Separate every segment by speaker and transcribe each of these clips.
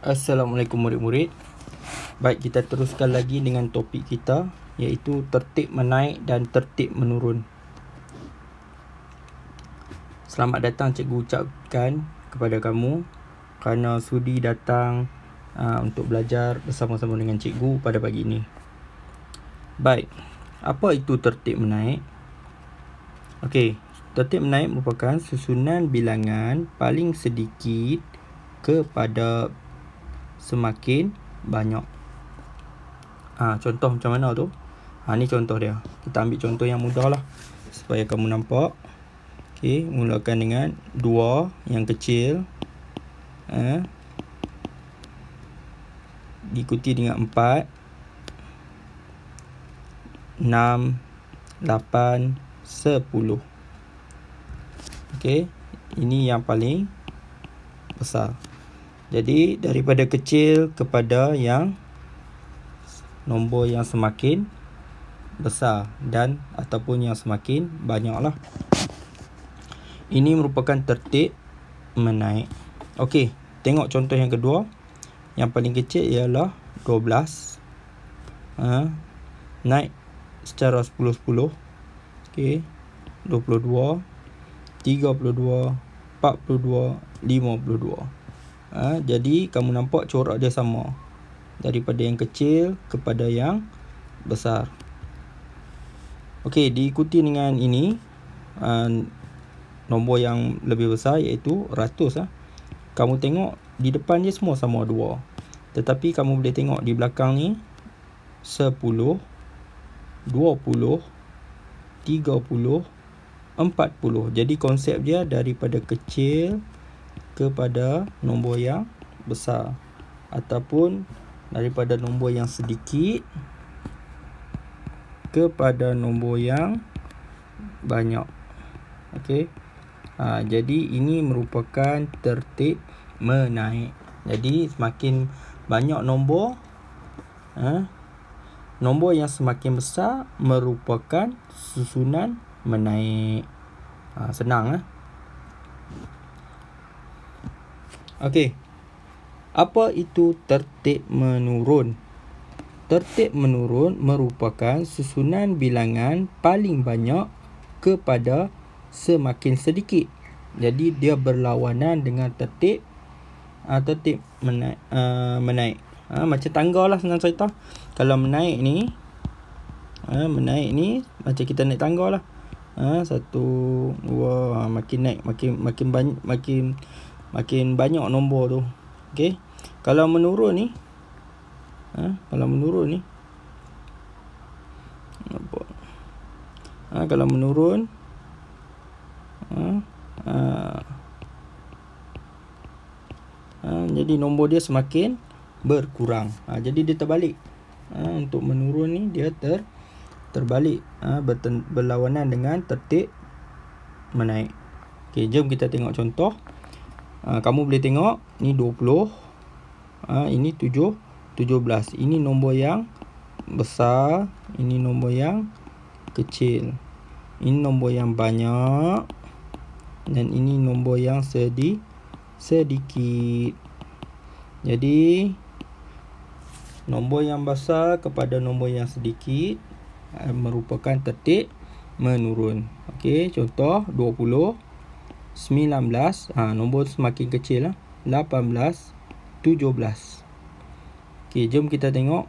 Speaker 1: Assalamualaikum murid-murid. Baik, kita teruskan lagi dengan topik kita, iaitu tertib menaik dan tertib menurun. Selamat datang cikgu ucapkan kepada kamu kerana sudi datang untuk belajar bersama-sama dengan cikgu pada pagi ini. Baik, apa itu tertib menaik? Okey, tertib menaik merupakan susunan bilangan paling sedikit kepada semakin banyak. Contoh macam mana tu? Ni contoh dia. Kita ambil contoh yang mudah lah supaya kamu nampak. Okey, mulakan dengan 2 yang kecil. Diikuti dengan 4, 6, 8, 10. Okey, ini yang paling besar. Jadi daripada kecil kepada yang nombor yang semakin besar dan ataupun yang semakin banyak lah. Ini merupakan tertib menaik. Okey, tengok contoh yang kedua. Yang paling kecil ialah 12. Naik secara 10-10. Okey, 22, 32, 42, 52. Jadi kamu nampak corak dia sama daripada yang kecil kepada yang besar. Okey, diikuti dengan ini nombor yang lebih besar iaitu ratus. Kamu tengok di depan dia semua sama 2. Tetapi kamu boleh tengok di belakang ni 10, 20, 30, 40. Jadi konsep dia daripada kecil kepada nombor yang besar ataupun daripada nombor yang sedikit kepada nombor yang banyak. Okey. Jadi ini merupakan tertib menaik. Jadi semakin banyak nombor, nombor yang semakin besar merupakan susunan menaik. Senang. Okey. Apa itu tertib menurun? Tertib menurun merupakan susunan bilangan paling banyak kepada semakin sedikit. Jadi dia berlawanan dengan tertib menaik. Macam tangga lah, senang cerita. Kalau menaik ni macam kita naik tangga lah. 1, 2, makin naik makin banyak nombor tu. Okey. Kalau menurun ni kalau menurun jadi nombor dia semakin berkurang. Jadi dia terbalik. Untuk menurun ni dia terbalik, berlawanan dengan tertib menaik. Okey, jom kita tengok contoh. Kamu boleh tengok ni 20, ini 17. Ini nombor yang besar, ini nombor yang kecil. Ini nombor yang banyak dan ini nombor yang sedikit. Jadi nombor yang besar kepada nombor yang sedikit merupakan tertib menurun. Okey, contoh 20, 19, nombor semakin kecil 18, 17. Okey, jom kita tengok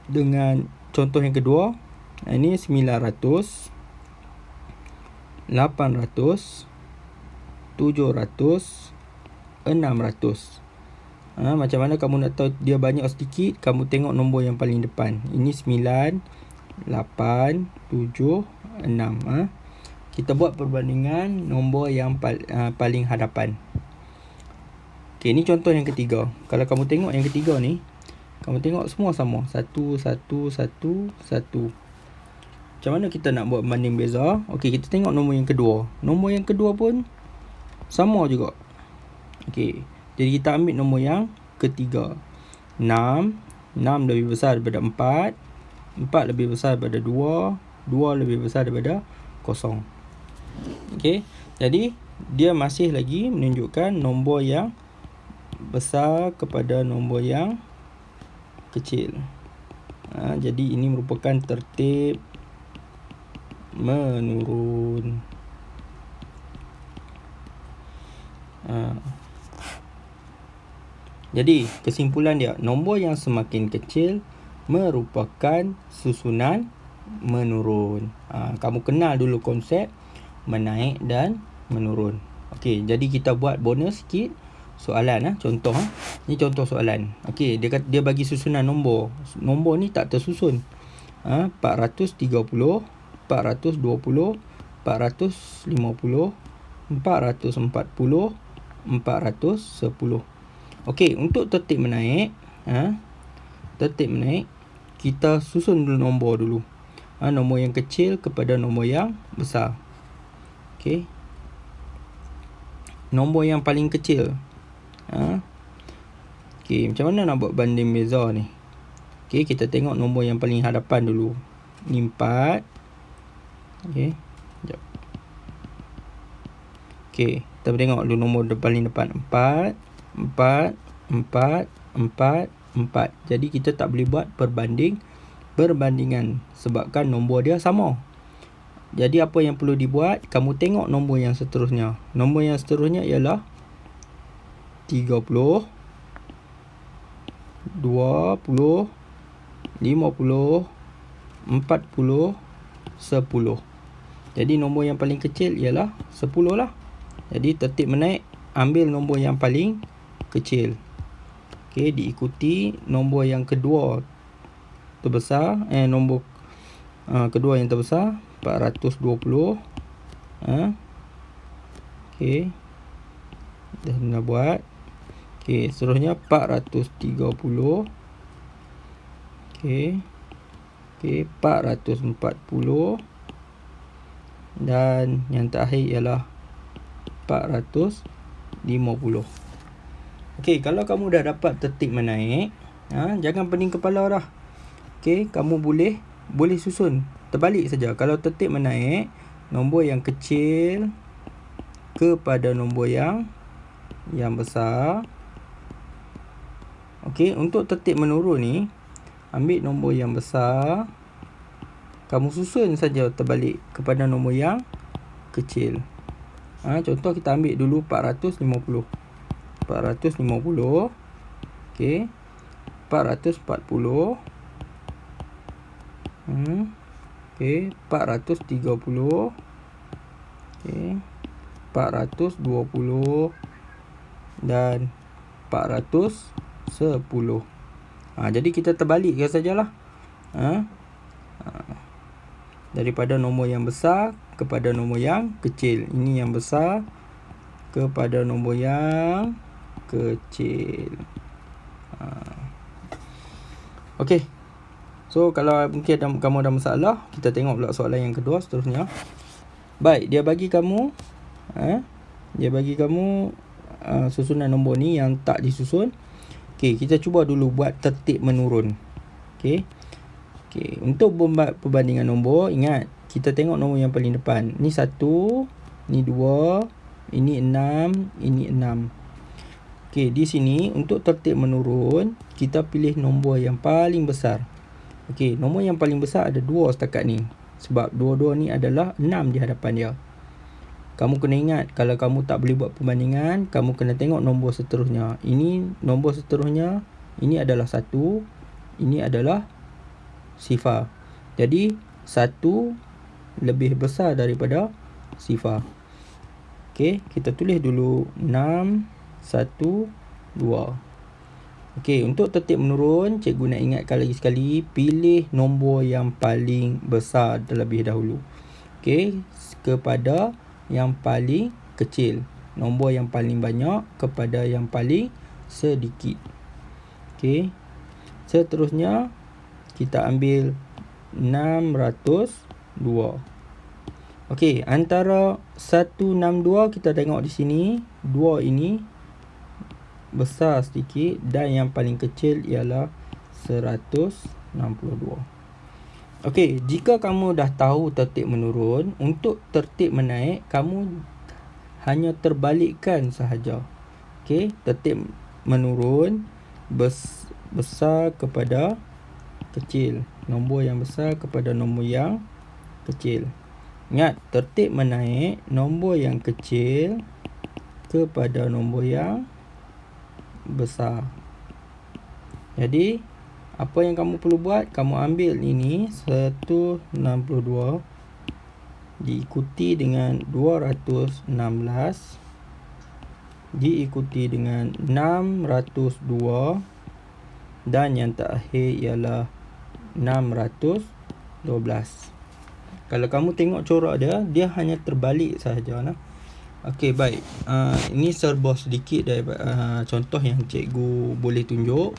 Speaker 1: dengan contoh yang kedua. Ini 900, 800, 700, 600. Macam mana kamu nak tahu dia banyak sedikit? Kamu tengok nombor yang paling depan. Ini 9, 8, 7, 6. Kita buat perbandingan nombor yang paling hadapan. Okey, ini contoh yang ketiga. Kalau kamu tengok yang ketiga ni, kamu tengok semua sama. 1, 1, 1, 1. Macam mana kita nak buat banding beza? Okey, kita tengok nombor yang kedua. Nombor yang kedua pun sama juga. Okey, jadi kita ambil nombor yang ketiga. 6 lebih besar daripada 4. 4 lebih besar daripada 2. 2 lebih besar daripada 0. Okey, jadi dia masih lagi menunjukkan nombor yang besar kepada nombor yang kecil. Jadi ini merupakan tertib menurun. Jadi kesimpulan dia, nombor yang semakin kecil merupakan susunan menurun. Kamu kenal dulu konsep menaik dan menurun. Okey, jadi kita buat bonus sikit soalan. Contoh. Ni contoh soalan. Okey, dia bagi susunan nombor. Nombor ni tak tersusun. 430, 420, 450, 440, 410. Okey, untuk tertib menaik, kita susun dulu nombor dulu. Nombor yang kecil kepada nombor yang besar. Okey. Nombor yang paling kecil. Okey, macam mana nak buat banding beza ni? Okey, kita tengok nombor yang paling hadapan dulu. Ni 4. Okey. Sekejap. Okey, kita tengok dulu nombor paling depan. 4, 4, 4, 4, 4. Jadi kita tak boleh buat perbandingan sebabkan nombor dia sama. Jadi apa yang perlu dibuat? Kamu tengok nombor yang seterusnya. Nombor yang seterusnya ialah 30, 20, 50, 40, 10. Jadi nombor yang paling kecil ialah 10 lah. Jadi tertib menaik, ambil nombor yang paling kecil. Okey, diikuti nombor yang kedua terbesar. Nombor kedua yang terbesar 420. Okey. Dah nak buat. Okey, seterusnya 430. Okey. Okey, 440. Dan yang terakhir ialah 450. Okey, kalau kamu dah dapat tertib menaik, jangan pening kepala dah. Okey, kamu boleh susun terbalik saja. Kalau tertib menaik, nombor yang kecil kepada nombor yang besar. Okey, untuk tertib menurun ni, ambil nombor yang besar, kamu susun saja terbalik kepada nombor yang kecil. Contoh kita ambil dulu 450. 450. Okey. 440. Okey, 430. Okey. 420 dan 410. Jadi kita terbalikkan sajalah. Daripada nombor yang besar kepada nombor yang kecil. Ini yang besar kepada nombor yang kecil. Okey. So kalau mungkin kamu ada masalah, kita tengok pula soalan yang kedua seterusnya. Baik, dia bagi kamu susunan nombor ni yang tak disusun. Okey, kita cuba dulu buat tertib menurun. Okey. Okey, untuk membuat perbandingan nombor, ingat kita tengok nombor yang paling depan. Ni 1, ni 2, ini 6, ini 6. Okey, di sini untuk tertib menurun, kita pilih nombor yang paling besar. Okey, nombor yang paling besar ada 2 setakat ni. Sebab dua-dua ni adalah 6 di hadapan dia. Kamu kena ingat, kalau kamu tak boleh buat perbandingan, kamu kena tengok nombor seterusnya. Ini nombor seterusnya, ini adalah 1, ini adalah 0. Jadi 1 lebih besar daripada 0. Okey, kita tulis dulu 6, 1, 2. Okey, untuk tertib menurun, cikgu nak ingatkan lagi sekali, pilih nombor yang paling besar terlebih dahulu. Okey, kepada yang paling kecil. Nombor yang paling banyak kepada yang paling sedikit. Okey. Seterusnya kita ambil 602. Okey, antara 162 kita tengok di sini, 2 ini besar sedikit dan yang paling kecil ialah 162. Okey, jika kamu dah tahu tertib menurun, untuk tertib menaik kamu hanya terbalikkan sahaja. Okey, tertib menurun besar kepada kecil. Nombor yang besar kepada nombor yang kecil. Ingat, tertib menaik nombor yang kecil kepada nombor yang besar. Jadi, apa yang kamu perlu buat? Kamu ambil ini 162 diikuti dengan 216 diikuti dengan 602 dan yang terakhir ialah 612. Kalau kamu tengok corak dia hanya terbalik sahaja lah. Okey, baik. Ini serba sedikit daripada contoh yang cikgu boleh tunjuk.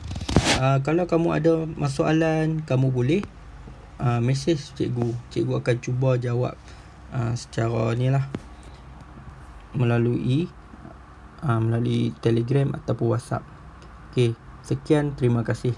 Speaker 1: Kalau kamu ada masoalan, kamu boleh message cikgu. Cikgu akan cuba jawab secara ni lah, melalui Telegram ataupun WhatsApp. Okey, sekian, terima kasih.